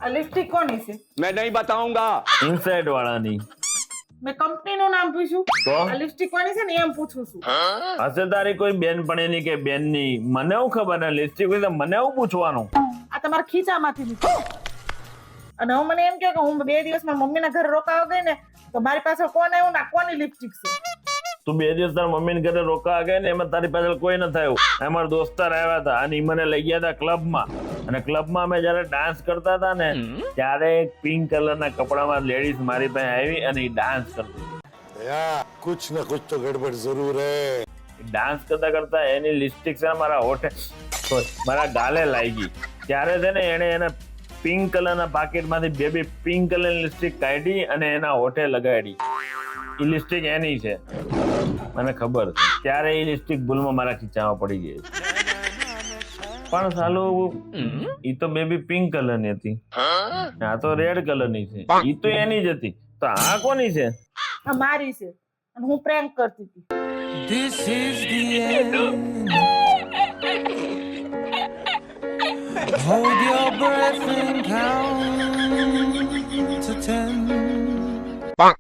આ લિપસ્ટિક કોની છે? मैं नहीं बताऊंगा। ઇનસાઇડ વાળાની મેં કંપનીનું નામ પૂછ્યું. તો આ લિપસ્ટિક કોની છે ને એમ પૂછું છું. હશે તારી કોઈ બેનપણીની કે બેનની, મને હું ખબર ને લિપસ્ટિક વિશે મને હું પૂછવાનું. આ તમારા ખીચામાંથી નીકળી અને હું મને એમ કહો કે હું 2 દિવસ મારા મમ્મીના ઘરે રોકાવા ગઈ ને તો મારી પાસે કોણ આવ્યું ને આ કોની લિપસ્ટિક છે? તું 2 દિવસ તારા મમ્મીને ઘરે રોકાવા ગઈ ને એમાં તારી પાછળ કોઈ ન થયું. અમારા દોસ્તાર આવ્યા હતા અને ઈ મને લઈ ગયા હતા ક્લબમાં, અને ક્લબમાં અમે જયારે ડાન્સ કરતા હતા ને ત્યારે એક પિંક કલરના કપડામાં લેડીઝ મારી પાસે આવી અને ઈ ડાન્સ કરતી હતી. कुछ न कुछ तो गड़बड़ जरूर है। ડાન્સ કરતા કરતા એની લિપસ્ટિક છે ને મારા હોઠે મારા ગાલે લાગી. ત્યારે છે ને એને એના પિંક કલરના પાકીટમાંથી બે પિંક કલરની લિપસ્ટિક કાઢી અને એના હોઠે લગાડી. ઈ લિપસ્ટિક એની છે મને ખબર. ત્યારે ઈ લિપસ્ટિક ભૂલમાં મારા ખીચામાં પડી ગઈ. પણ સાલું ઈ તો બેબી પિંક કલરની હતી, આ તો રેડ કલરની છે. ઈ તો એની જ હતી, તો આ કોની છે? આ મારી છે અને હું પ્રેન્ક કરતી હતી. This is the end. Hold your breath and count to 10.